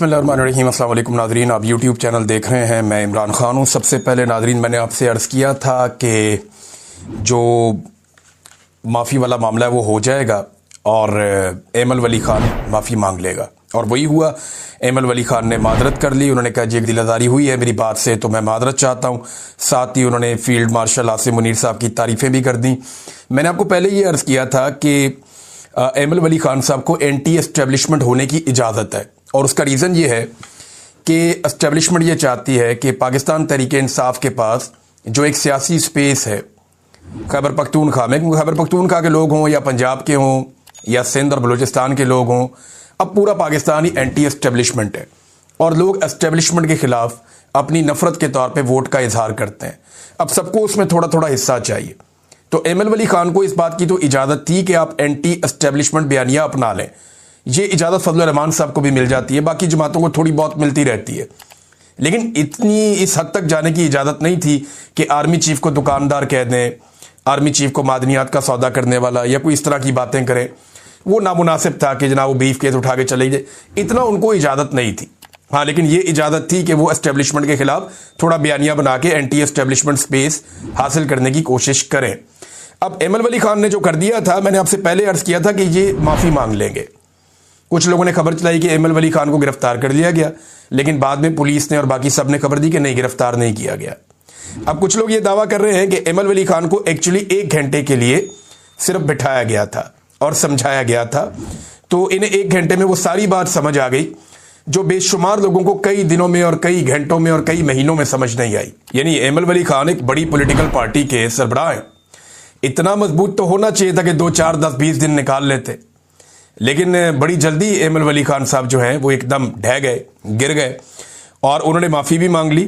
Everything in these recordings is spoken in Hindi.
बिस्मिल्लाहिर्रहमानिर्रहीम। अस्सलाम वालेकुम नाज़रीन, आप यूट्यूब चैनल देख रहे हैं। मैं इमरान ख़ान हूँ। सबसे पहले नाज़रीन मैंने आपसे अर्ज़ किया था कि जो माफ़ी वाला मामला है वो हो जाएगा और एमल वली ख़ान माफ़ी मांग लेगा, और वही हुआ। एमल वली ख़ान ने मादरत कर ली। उन्होंने कहा जी एक दिलादारी हुई है मेरी बात से, तो मैं मादरत चाहता हूँ। साथ ही उन्होंने फ़ील्ड मार्शल आसिम मुनीर साहब की तारीफ़ें भी कर दी। मैंने आपको पहले ये अर्ज़ किया था कि एमल वली ख़ान साहब को एंटी एस्टेब्लिशमेंट होने की इजाज़त है, और उसका रीज़न ये है कि एस्टेब्लिशमेंट ये चाहती है कि पाकिस्तान तहरीक इंसाफ के पास जो एक सियासी स्पेस है खैबर पख्तूनख्वा में, क्योंकि खैबर पख्तूनख्वा के लोग हों या पंजाब के हों या सिंध और बलूचिस्तान के लोग हों, अब पूरा पाकिस्तान ही एंटी एस्टेब्लिशमेंट है और लोग एस्टेब्लिशमेंट के ख़िलाफ़ अपनी नफ़रत के तौर पर वोट का इजहार करते हैं। अब सबको उसमें थोड़ा थोड़ा हिस्सा चाहिए। तो एमल वली ख़ान को इस बात की तो इजाज़त थी कि आप एंटी एस्टेब्लिशमेंट बयानिया अपना लें। ये इजाज़त फजलुर रहमान साहब को भी मिल जाती है, बाकी जमातों को थोड़ी बहुत मिलती रहती है, लेकिन इतनी इस हद तक जाने की इजाज़त नहीं थी कि आर्मी चीफ को दुकानदार कह दें, आर्मी चीफ को मादनियात का सौदा करने वाला या कोई इस तरह की बातें करें। वो नामुनासिब था कि जनाब वो ब्रीफ केस उठा के चले जाए, इतना उनको इजाज़त नहीं थी। हाँ, लेकिन ये इजाज़त थी कि वो एस्टेब्लिशमेंट के खिलाफ थोड़ा बयानिया बना के एंटी एस्टेब्लिशमेंट स्पेस हासिल करने की कोशिश करें। अब एमल वली ख़ान ने जो कर दिया था, मैंने आपसे पहले अर्ज़ किया था कि ये माफ़ी मांग लेंगे। कुछ लोगों ने खबर चलाई कि एमल वली ख़ान को गिरफ्तार कर लिया गया, लेकिन बाद में पुलिस ने और बाकी सब ने खबर दी कि नहीं, गिरफ्तार नहीं किया गया। अब कुछ लोग ये दावा कर रहे हैं कि एमल वली ख़ान को एक्चुअली 1 घंटे के लिए सिर्फ बिठाया गया था और समझाया गया था, तो इन्हें 1 घंटे में वो सारी बात समझ आ गई जो बेशुमार लोगों को कई दिनों में और कई घंटों में और कई महीनों में समझ नहीं आई। यानी एमल वली ख़ान एक बड़ी पॉलिटिकल पार्टी के सरबराह हैं, इतना मजबूत तो होना चाहिए था कि 2, 4, 10, 20 दिन निकाल लेते, लेकिन बड़ी जल्दी एमल वली ख़ान साहब जो हैं वो एकदम ढह गए, गिर गए, और उन्होंने माफ़ी भी मांग ली।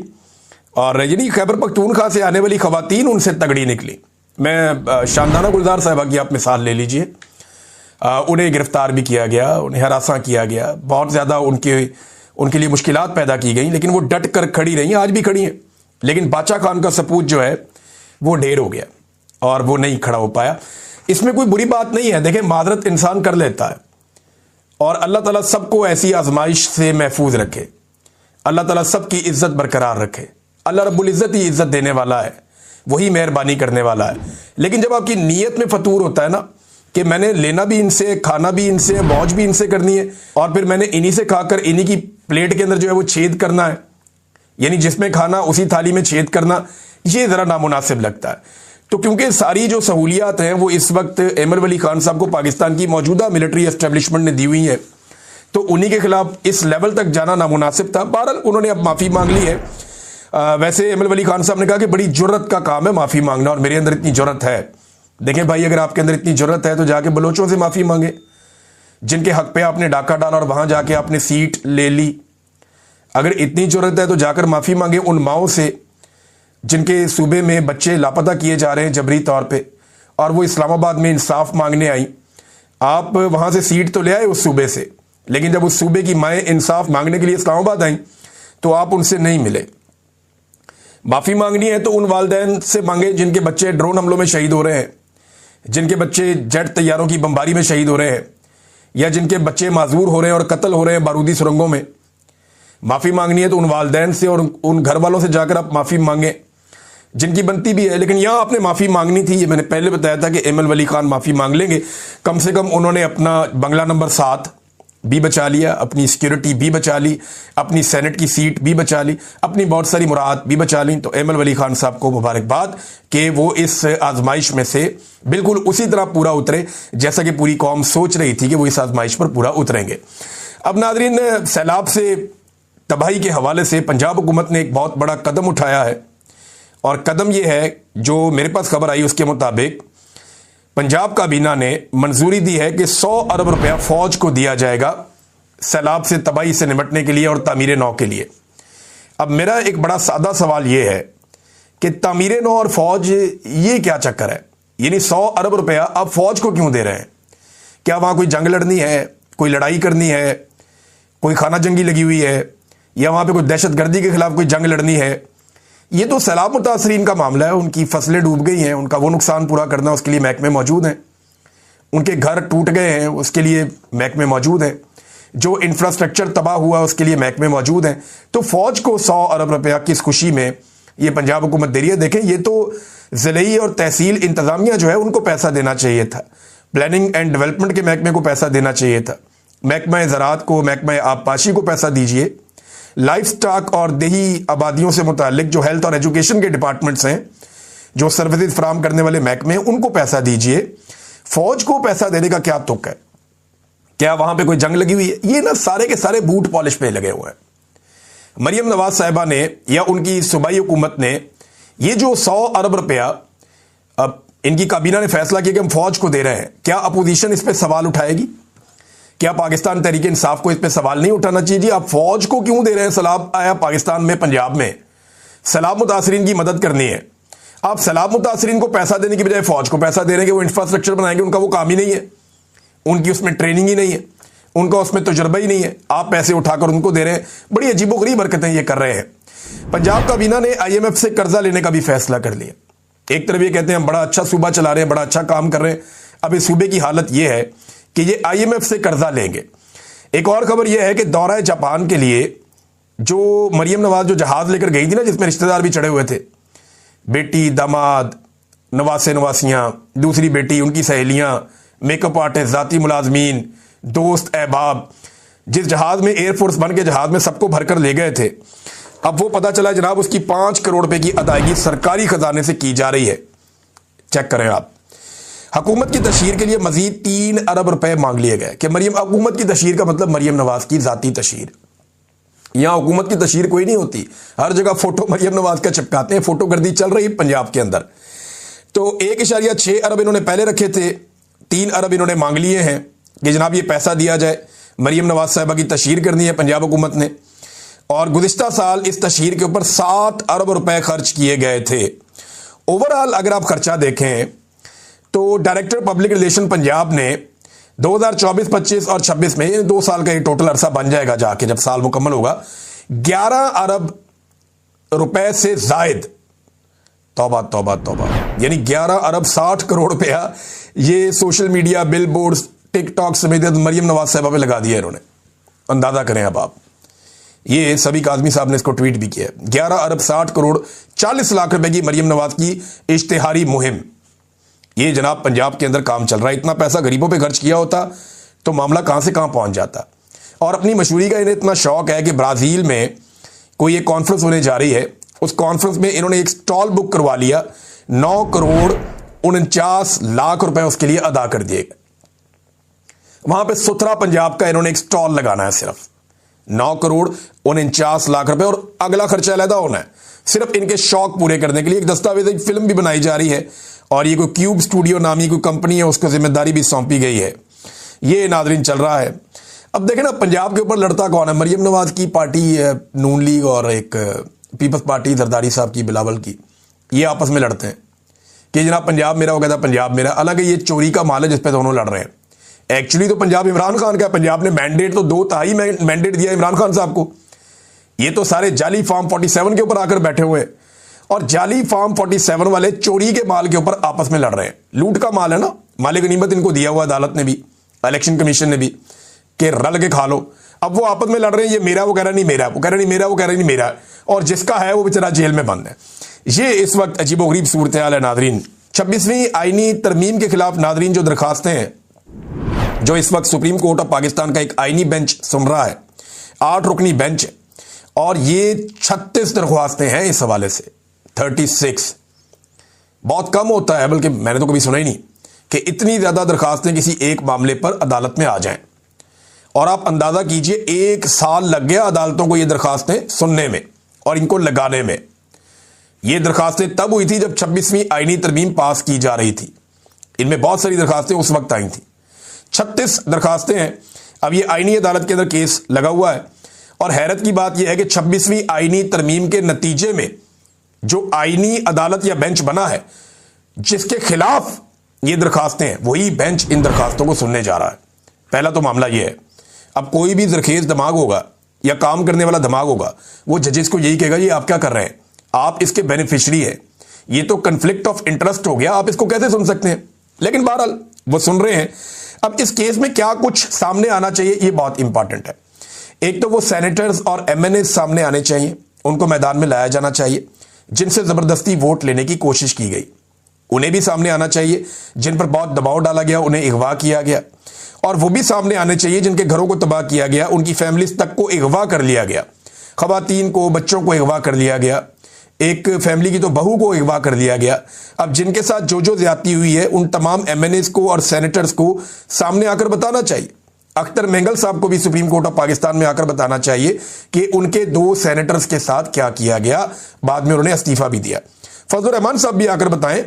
और यानी खैबर पख्तूनख्वा से आने वाली ख़वातीन उनसे तगड़ी निकली। मैं शानदाना गुलजार साहिबा की आप मिसाल ले लीजिए, उन्हें गिरफ्तार भी किया गया, उन्हें हरासा किया गया, बहुत ज़्यादा उनके लिए मुश्किलात पैदा की गई, लेकिन वो डट कर खड़ी रही, आज भी खड़ी हैं। लेकिन बादशाह खान का सपूत जो है वो ढेर हो गया और वो नहीं खड़ा हो पाया। इसमें कोई बुरी बात नहीं है। देखें, मादरत इंसान कर लेता है, और अल्लाह ताला सबको ऐसी आजमाइश से महफूज रखे, अल्लाह ताला सबकी इज्जत बरकरार रखे। अल्लाह रब्बुल इज्जत ही इज्जत देने वाला है, वही मेहरबानी करने वाला है। लेकिन जब आपकी नीयत में फतूर होता है ना कि मैंने लेना भी इनसे, खाना भी इनसे, मौज भी इनसे करनी है, और फिर मैंने इन्हीं से खाकर इन्हीं की प्लेट के अंदर जो है वो छेद करना है, यानी जिसमें खाना उसी थाली में छेद करना, ये ज़रा नामुनासिब लगता है। तो क्योंकि सारी जो सहूलियात हैं वो इस वक्त एमल वली ख़ान साहब को पाकिस्तान की मौजूदा मिलिट्री एस्टेब्लिशमेंट ने दी हुई है, तो उन्हीं के खिलाफ इस लेवल तक जाना नामुनासिब था। बहरहाल उन्होंने अब माफ़ी मांग ली है। वैसे एमल वली ख़ान साहब ने कहा कि बड़ी जुर्रत का काम है माफ़ी मांगना, और मेरे अंदर इतनी जुर्रत है। देखें भाई, अगर आपके अंदर इतनी जुर्रत है तो जाके बलोचों से माफ़ी मांगे, जिनके हक पे आपने डाका डाला और वहाँ जाके आपने सीट ले ली। अगर इतनी जुर्रत है तो जाकर माफ़ी मांगे उन माओं से जिनके सूबे में बच्चे लापता किए जा रहे हैं जबरी तौर पे, और वो इस्लामाबाद में इंसाफ मांगने आई। आप वहाँ से सीट तो ले आए उस सूबे से, लेकिन जब उस सूबे की माएँ इंसाफ मांगने के लिए इस्लामाबाद आई तो आप उनसे नहीं मिले। माफ़ी मांगनी है तो उन वालिदैन से मांगे जिनके बच्चे ड्रोन हमलों में शहीद हो रहे हैं, जिनके बच्चे जेट तैयारों की बमबारी में शहीद हो रहे हैं, या जिनके बच्चे माजूर हो रहे हैं और कत्ल हो रहे हैं बारूदी सुरंगों में। माफ़ी मांगनी है तो उन वालिदैन से और उन घर वालों से जाकर आप माफ़ी मांगें जिनकी बनती भी है। लेकिन यहाँ आपने माफ़ी मांगनी थी, ये मैंने पहले बताया था कि एमल वली ख़ान माफ़ी मांग लेंगे। कम से कम उन्होंने अपना बंगला नंबर 7 भी बचा लिया, अपनी सिक्योरिटी भी बचा ली, अपनी सेनेट की सीट भी बचा ली, अपनी बहुत सारी मुराद भी बचा ली। तो एमल वली ख़ान साहब को मुबारकबाद कि वो इस आजमाइश में से बिल्कुल उसी तरह पूरा उतरे जैसा कि पूरी कौम सोच रही थी कि वो इस आजमाइश पर पूरा उतरेंगे। अब नाज़रीन, सैलाब से तबाही के हवाले से पंजाब हुकूमत ने एक बहुत बड़ा कदम उठाया है, और कदम यह है, जो मेरे पास खबर आई उसके मुताबिक पंजाब काबीना ने मंजूरी दी है कि 100 अरब रुपया फौज को दिया जाएगा सैलाब से तबाही से निपटने के लिए और तामीर नौ के लिए। अब मेरा एक बड़ा सादा सवाल यह है कि तामीर नौ और फौज, ये क्या चक्कर है? यानी 100 अरब रुपया आप फौज को क्यों दे रहे हैं? क्या वहाँ कोई जंग लड़नी है, कोई लड़ाई करनी है, कोई खाना जंगी लगी हुई है, या वहाँ पे कोई दहशतगर्दी के खिलाफ कोई जंग लड़नी है? ये तो सैलाब मुतासरीन का मामला है, उनकी फसलें डूब गई हैं, उनका वो नुकसान पूरा करना, उसके लिए महकमे मौजूद हैं। उनके घर टूट गए हैं, उसके लिए महकमे मौजूद हैं। जो इंफ्रास्ट्रक्चर तबाह हुआ उसके लिए महकमे मौजूद हैं। तो फौज को 100 अरब रुपया किस खुशी में ये पंजाब हुकूमत दे रही है। देखें, ये तो ज़िले और तहसील इंतजामिया जो है उनको पैसा देना चाहिए था, प्लानिंग एंड डेवलपमेंट के महकमे को पैसा देना चाहिए था, महकमा ज़राअत को, महकमा आबपाशी को पैसा दीजिए, लाइफ स्टॉक और देही आबादियों से मुतालिक जो हेल्थ और एजुकेशन के डिपार्टमेंट्स हैं, जो सर्विसेज फराम करने वाले महकमे, उनको पैसा दीजिए। फौज को पैसा देने का क्या तुक है? क्या वहां पे कोई जंग लगी हुई है? ये ना सारे के सारे बूट पॉलिश पे लगे हुए हैं। मरियम नवाज साहिबा ने या उनकी सूबाई हुकूमत ने ये जो 100 अरब रुपया अब इनकी काबीना ने फैसला किया कि हम फौज को दे रहे हैं, क्या अपोजिशन इस पर सवाल उठाएगी? क्या पाकिस्तान तहरीक इंसाफ को इस पर सवाल नहीं उठाना चाहिए? जी आप फौज को क्यों दे रहे हैं? सैलाब आया पाकिस्तान में, पंजाब में, सैलाब मुतासरीन की मदद करनी है। आप सैलाब मुतासरीन को पैसा देने की बजाय फौज को पैसा दे रहे हैं कि वो इंफ्रास्ट्रक्चर बनाएंगे। उनका वो काम ही नहीं है, उनकी उसमें ट्रेनिंग ही नहीं है, उनका उसमें तजुर्बा ही नहीं है। आप पैसे उठाकर उनको दे रहे हैं। बड़ी अजीबोगरीब हरकतें ये कर रहे हैं। पंजाब काबीना ने IMF से कर्जा लेने का भी फैसला कर लिया। एक तरफ ये कहते हैं हम बड़ा अच्छा सूबा चला रहे हैं, बड़ा अच्छा काम कर रहे हैं। अब इस सूबे की हालत यह है कि ये IMF से कर्जा लेंगे। एक और खबर यह है कि दौरा जापान के लिए जो मरियम नवाज जो जहाज लेकर गई थी ना, जिसमें रिश्तेदार भी चढ़े हुए थे, बेटी, दामाद, नवासे नवासियां, दूसरी बेटी, उनकी सहेलियां, मेकअप आर्टिस्ट, जाती मुलाजमीन, दोस्त, अहबाब, जिस जहाज में एयरफोर्स बन के जहाज में सबको भरकर ले गए थे, अब वो पता चला जनाब उसकी 5 करोड़ रुपए की अदायगी सरकारी खजाने से की जा रही है। चेक करें आप। हुकूमत की तशहीर के लिए मजीद 3 अरब रुपए मांग लिए गए कि मरियम, हुकूमत की तशहीर का मतलब मरियम नवाज की जाती तशहीर। यहां हुकूमत की तशहीर कोई नहीं होती, हर जगह फोटो मरियम नवाज का चिपकाते हैं। फोटोगर्दी चल रही पंजाब के अंदर। तो 1.6 अरब इन्होंने पहले रखे थे, 3 अरब इन्होंने मांग लिए हैं कि जनाब ये पैसा दिया जाए, मरियम नवाज साहिबा की तशहीर करनी है पंजाब हुकूमत ने। और गुज़िश्ता साल इस तशहीर के ऊपर 7 अरब रुपए खर्च किए गए थे। ओवरऑल अगर आप खर्चा देखें तो डायरेक्टर पब्लिक रिलेशन पंजाब ने 2024, 25 और 26 में, 2 साल का ये टोटल अरसा बन जाएगा जाके जब साल मुकम्मल होगा, 11 अरब रुपए से जायद, तौबा तौबा तौबा, यानी 11 अरब 60 करोड़ रुपया ये social media, bill boards, TikTok समेत मरियम नवाज साहिबा पे लगा दिया इन्होंने। अंदाजा करें अब आप, ये सभी काजमी साहब ने इसको ट्वीट भी किया। 11 अरब 60 करोड़ 40 लाख रुपए की मरियम नवाज की इश्तिहारी मुहिम। ये जनाब पंजाब के अंदर काम चल रहा है। इतना पैसा गरीबों पे खर्च किया होता तो मामला कहां से कहां पहुंच जाता। और अपनी मशहूरी का इन्हें इतना शौक है कि ब्राजील में कोई एक कॉन्फ्रेंस होने जा रही है, उस कॉन्फ्रेंस में इन्होंने एक स्टॉल बुक करवा लिया, 9 करोड़ 49 लाख रुपए उसके लिए अदा कर दिए। वहां पे सुथरा पंजाब का इन्होंने एक स्टॉल लगाना है, सिर्फ 9 करोड़ 49 लाख रुपए, और अगला खर्चा अलहदा होना है सिर्फ इनके शौक पूरे करने के लिए। एक दस्तावेज, एक फिल्म भी बनाई जा रही है और ये कोई क्यूब स्टूडियो नामी कोई कंपनी है, उसको जिम्मेदारी भी सौंपी गई है। ये नादरीन चल रहा है। अब देखें ना पंजाब के ऊपर लड़ता कौन है? मरियम नवाज की पार्टी है नून लीग और एक पीपल्स पार्टी जरदारी साहब की, बिलावल की, ये आपस में लड़ते हैं कि जनाब पंजाब मेरा, वो कहता पंजाब मेरा। अलग है, ये चोरी का माल है जिस पे दोनों लड़ रहे हैं। एक्चुअली तो पंजाब इमरान खान का, पंजाब ने मैंडेट तो 2/3 मैंडेट दिया इमरान खान साहब को। ये तो सारे जाली फार्म 47 के ऊपर आकर बैठे हुए हैं और जाली फार्म 47 वाले चोरी के माल के ऊपर आपस में लड़ रहे हैं। लूट का माल है ना, माले गनीमत इनको दिया हुआ अदालत ने भी, इलेक्शन कमीशन ने भी, कि रल के खा लो। अब वो आपस में लड़ रहे हैं, ये मेरा, वो कह रहा नहीं मेरा, वो कह रहा नहीं मेरा, वो कह रहा नहीं मेरा, और जिसका है वो बेचारा जेल में बंद है। ये इस वक्त अजीबोगरीब सूरत हाल है नादरीन। 26वीं आईनी तरमीम के खिलाफ नादरीन जो दरखास्तें हैं, जो इस वक्त सुप्रीम कोर्ट ऑफ पाकिस्तान का एक आईनी बेंच सुन रहा है, 8 रुकनी बेंच है, और ये 36 दरख्वास्तें हैं इस हवाले से। 36 बहुत कम होता है, बल्कि मैंने तो कभी सुना ही नहीं कि इतनी ज्यादा दरखास्तें किसी एक मामले पर अदालत में आ जाएं। और आप अंदाजा कीजिए 1 साल लग गया अदालतों को ये दरखास्तें सुनने में और इनको लगाने में। ये दरखास्तें तब हुई थी जब 26वीं आईनी तरमीम पास की जा रही थी। इनमें बहुत सारी दरखास्तें उस वक्त आई थी। 36 दरखास्तें हैं। अब ये आईनी अदालत के अंदर केस लगा हुआ है और हैरत की बात यह है कि 26वीं आईनी तरमीम के नतीजे में जो आईनी अदालत या बेंच बना है जिसके खिलाफ ये दरखास्तें हैं, वही बेंच इन दरखास्तों को सुनने जा रहा है। पहला तो मामला यह है। अब कोई भी जरखेज दिमाग होगा या काम करने वाला दिमाग होगा, वो जजेस को यही कहेगा, ये आप क्या कर रहे हैं, आप इसके बेनिफिशियरी हैं, ये तो कन्फ्लिक्ट ऑफ इंटरेस्ट हो गया, आप इसको कैसे सुन सकते हैं। लेकिन बहरहाल वो सुन रहे हैं। अब इस केस में क्या कुछ सामने आना चाहिए, ये बहुत इंपॉर्टेंट है। एक तो वो सेनेटर्स और एमएनए सामने आने चाहिए, उनको मैदान में लाया जाना चाहिए। जिनसे जबरदस्ती वोट लेने की कोशिश की गई उन्हें भी सामने आना चाहिए। जिन पर बहुत दबाव डाला गया उन्हें अगवा किया गया, और वो भी सामने आने चाहिए जिनके घरों को तबाह किया गया, उनकी फैमिलीज तक को अगवा कर लिया गया, खवातीन को, बच्चों को अगवा कर लिया गया, एक फैमिली की तो बहू को अगवा कर लिया गया। अब जिनके साथ जो जो ज्यादती हुई है उन तमाम एमएनएस को और सेनेटर्स को सामने आकर बताना चाहिए। अख्तर मेंगल साहब को भी सुप्रीम कोर्ट ऑफ पाकिस्तान में आकर बताना चाहिए कि उनके 2 सेनेटर्स के साथ क्या किया गया। बाद में उन्होंने इस्तीफा भी दिया। फजलुर रहमान साहब भी आकर बताएं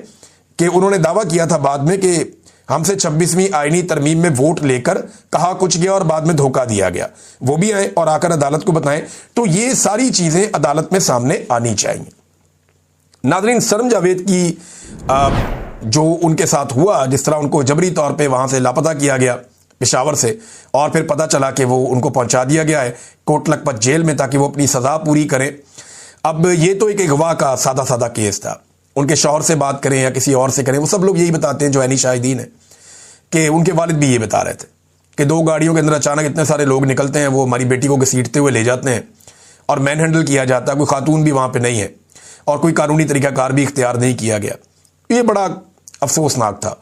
कि उन्होंने दावा किया था बाद में कि हमसे 26वीं आईनी तरमीम में वोट लेकर कहा कुछ गया और बाद में धोखा दिया गया। वो भी आए और आकर अदालत को बताएं। तो ये सारी चीजें अदालत में सामने आनी चाहिए। नाज़रीन, सनम जावेद की जो उनके साथ हुआ, जिस तरह उनको जबरी तौर पे वहां से लापता किया गया पेशावर से, और फिर पता चला कि वो उनको पहुंचा दिया गया है कोट लखपत जेल में ताकि वो अपनी सजा पूरी करें। अब ये तो एक अगवा का सादा सादा केस था। उनके शौहर से बात करें या किसी और से करें, वो सब लोग यही बताते हैं जो ऐनी शाहिदीन है, कि उनके वालिद भी ये बता रहे थे कि 2 गाड़ियों के अंदर अचानक इतने सारे लोग निकलते हैं, वो हमारी बेटी को घसीटते हुए ले जाते हैं और मैन हैंडल किया जाता है। कोई खातून भी वहां पर नहीं है और कोई कानूनी तरीकाकार भी इख्तियार नहीं किया गया। ये बड़ा अफसोसनाक था।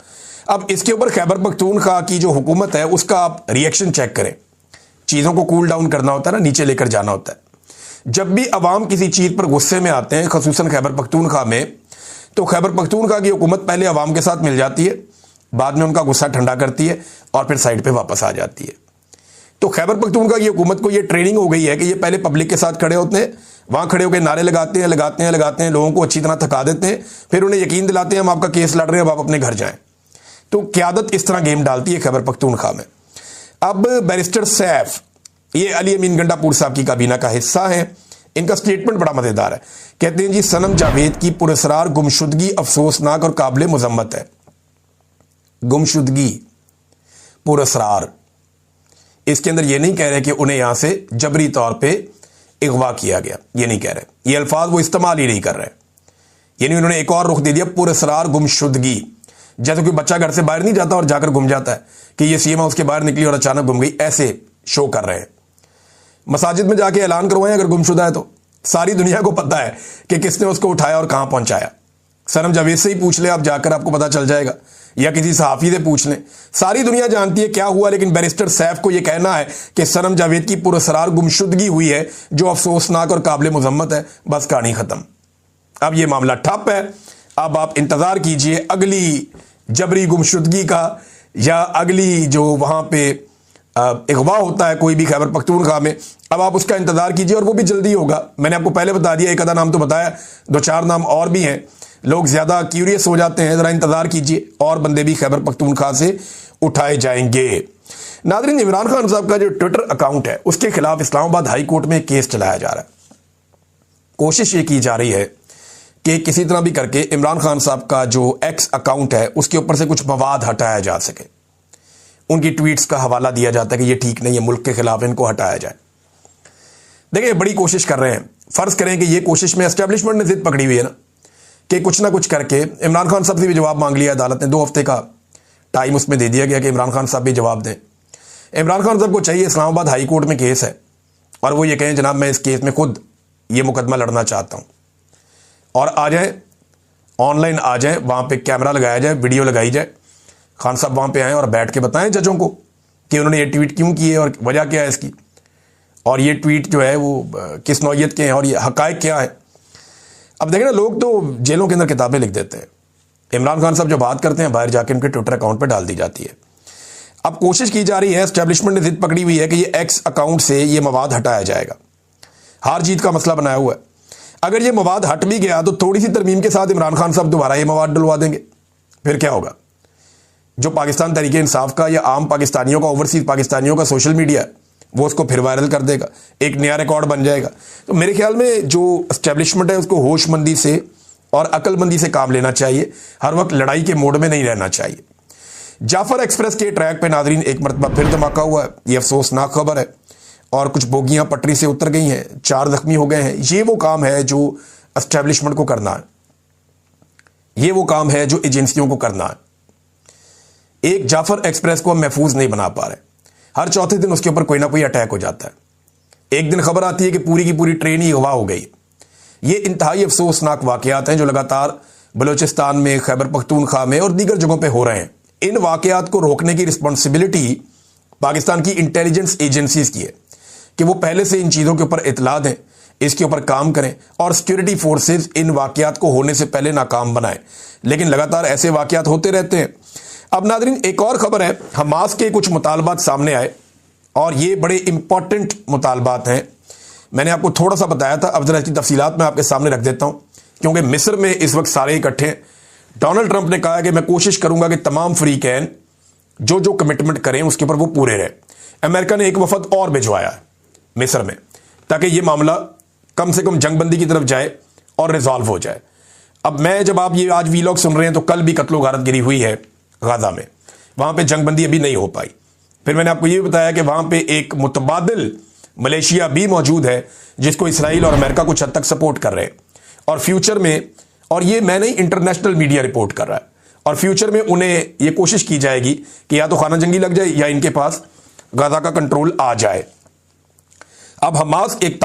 अब इसके ऊपर खैबर पख्तूनख्वा की जो हुकूमत है उसका आप रिएक्शन चेक करें। चीज़ों को कूल डाउन करना होता है ना, नीचे लेकर जाना होता है। जब भी अवाम किसी चीज़ पर गुस्से में आते हैं, खसूसन खैबर पख्तूनख्वा में, तो खैबर पख्तूनख्वा की हुकूमत पहले अवाम के साथ मिल जाती है, बाद में उनका गुस्सा ठंडा करती है और फिर साइड पे वापस आ जाती है। तो खैबर पख्तूनख्वा की हुकूमत को ये ट्रेनिंग हो गई है कि ये पहले पब्लिक के साथ खड़े होते हैं, वहां खड़े होकर नारे लगाते हैं, लोगों को अच्छी तरह थका देते हैं, फिर उन्हें यकीन दिलाते हैं हम आपका केस लड़ रहे हैं, अब आप अपने घर जाएं। तो क़यादत इस तरह गेम डालती है खैबर पख्तूनख्वा में। अब बैरिस्टर सैफ, ये अली अमीन गंडापुर साहब की काबीना का हिस्सा है। इनका स्टेटमेंट बड़ा मजेदार है। कहते हैं जी, सनम जावेद की पुरस्रार गुमशुदगी अफसोसनाक और काबिल मुजम्मत है। गुमशुदगी, पुरस्रार, इसके अंदर ये नहीं कह रहे कि उन्हें यहां से जबरी तौर पे अगवा किया गया, ये नहीं कह रहे। ये अल्फाज वो इस्तेमाल ही नहीं कर रहे। यानी उन्होंने एक और रुख दे दिया, पुरस्रार गुमशुदगी। जैसे कोई बच्चा घर से बाहर नहीं जाता और जाकर गुम जाता है कि ये सीमा उसके बाहर निकली और अचानक गुम गई, ऐसे शो कर रहे हैं। मसाजिद में जाके ऐलान करवाएं अगर गुमशुदा है तो सारी दुनिया को पता है कि किसने उसको उठाया और कहां पहुंचाया। सनम जावेद से ही पूछ ले आप जाकर, आपको पता चल जाएगा, या किसी सहाफी से पूछ लें, सारी दुनिया जानती है क्या हुआ। लेकिन बैरिस्टर सैफ को यह कहना है कि सनम जावेद की पुरस्रार गुमशुदगी हुई है जो अफसोसनाक और काबिल मुजम्मत है, बस कहानी खत्म। अब यह मामला ठप है। अब आप इंतजार कीजिए अगली जबरी गुमशुदगी का, या अगली जो वहां पे अगवा होता है कोई भी खैबर पख्तूनख्वा में, अब आप उसका इंतजार कीजिए और वो भी जल्दी होगा। मैंने आपको पहले बता दिया, एक आधा नाम तो बताया, 2-4 नाम और भी हैं। लोग ज्यादा क्यूरियस हो जाते हैं, जरा इंतजार कीजिए, और बंदे भी खैबर पख्तूनख्वा से उठाए जाएंगे। नाज़रीन, इमरान खान साहब का जो ट्विटर अकाउंट है उसके खिलाफ इस्लामाबाद हाई कोर्ट में केस चलाया जा रहा है। कोशिश ये की जा रही है कि किसी तरह भी करके इमरान खान साहब का जो एक्स अकाउंट है उसके ऊपर से कुछ मवाद हटाया जा सके। उनकी ट्वीट्स का हवाला दिया जाता है कि ये ठीक नहीं है, मुल्क के खिलाफ, इनको हटाया जाए। देखिए, बड़ी कोशिश कर रहे हैं। फर्ज करें कि ये कोशिश में एस्टेब्लिशमेंट ने जिद पकड़ी हुई है ना कि कुछ ना कुछ करके इमरान खान साहब से भी जवाब मांग लिया अदालत ने। 2 हफ्ते का टाइम उसमें दे दिया गया कि इमरान खान साहब भी जवाब दें। इमरान खान साहब को चाहिए, इस्लामाबाद हाई कोर्ट में केस है और वो ये कहें जनाब मैं इस केस में खुद ये मुकदमा लड़ना चाहता हूं, और आ जाए, ऑनलाइन आ जाए, वहां पे कैमरा लगाया जाए, वीडियो लगाई जाए, खान साहब वहां पे आए और बैठ के बताएं जजों को कि उन्होंने ये ट्वीट क्यों किए और वजह क्या है इसकी, और ये ट्वीट जो है वो किस नौइयत के हैं और ये हकायक क्या है। अब देखें ना, लोग तो जेलों के अंदर किताबें लिख देते हैं। इमरान खान साहब जो बात करते हैं बाहर जाके उनके ट्विटर अकाउंट पर डाल दी जाती है। अब कोशिश की जा रही है, एस्टेब्लिशमेंट ने जिद पकड़ी हुई है कि ये एक्स अकाउंट से ये मवाद हटाया जाएगा। हार जीत का मसला बनाया हुआ है। अगर ये मवाद हट भी गया तो थोड़ी सी तरमीम के साथ इमरान खान साहब दोबारा ये मवाद डलवा देंगे, फिर क्या होगा। जो पाकिस्तान तहरीके इंसाफ का या आम पाकिस्तानियों का, ओवरसीज पाकिस्तानियों का सोशल मीडिया है, वो उसको फिर वायरल कर देगा, एक नया रिकॉर्ड बन जाएगा। तो मेरे ख्याल में जो एस्टेब्लिशमेंट है उसको होशमंदी से और अक्लमंदी से काम लेना चाहिए, हर वक्त लड़ाई के मोड में नहीं रहना चाहिए। जाफर एक्सप्रेस के ट्रैक पे नाजरीन एक मरतबा फिर धमाका हुआ है। ये अफसोसनाक खबर है और कुछ बोगियां पटरी से उतर गई हैं, 4 जख्मी हो गए हैं। ये वो काम है जो एस्टेब्लिशमेंट को करना है, ये वो काम है जो एजेंसियों को करना है। एक जाफर एक्सप्रेस को हम महफूज नहीं बना पा रहे। हर चौथे दिन उसके ऊपर कोई ना कोई अटैक हो जाता है। एक दिन खबर आती है कि पूरी की पूरी ट्रेन ही अगवा हो गई। ये इंतहाई अफसोसनाक वाकयात हैं जो लगातार बलूचिस्तान में, खैबर पख्तूनख्वा में और दीगर जगहों पे हो रहे हैं। इन वाकयात को रोकने की रिस्पॉन्सिबिलिटी पाकिस्तान की इंटेलिजेंस एजेंसीज की है कि वो पहले से इन चीज़ों के ऊपर इतला दें, इसके ऊपर काम करें और सिक्योरिटी फोर्सेज इन वाकयात को होने से पहले नाकाम बनाएं। लेकिन लगातार ऐसे वाकयात होते रहते हैं। अब नाज़रीन, एक और खबर है, हमास के कुछ मुतालबात सामने आए और ये बड़े इंपॉर्टेंट मुतालबात हैं। मैंने आपको थोड़ा सा बताया था, अब जरा इसकी तफसीलात मैं आपके सामने रख देता हूं, क्योंकि मिस्र में इस वक्त सारे इकट्ठे हैं। डोनाल्ड ट्रंप ने कहा कि मैं कोशिश करूंगा कि तमाम फ्रीकैन जो जो कमिटमेंट करें उसके ऊपर वो पूरे रहे। अमेरिका ने एक वफद और भिजवाया है मिस्र में, ताकि ये मामला कम से कम जंगबंदी की तरफ जाए और रिजॉल्व हो जाए। अब मैं, जब आप ये आज वीलॉग सुन रहे हैं तो कल भी कत्लो गारत गिरी हुई है गाजा में, वहां पे जंगबंदी अभी नहीं हो पाई। फिर मैंने आपको ये बताया कि वहां पे एक मुतबादिल मलेशिया भी मौजूद है जिसको इसराइल और अमेरिका कुछ हद तक सपोर्ट कर रहे हैं। और फ्यूचर में, और ये मैं नहीं, इंटरनेशनल मीडिया रिपोर्ट कर रहा है, और फ्यूचर में उन्हें ये कोशिश की जाएगी कि या तो खाना जंगी लग जाए या इनके पास गाजा का कंट्रोल आ जाए। अब हमास एक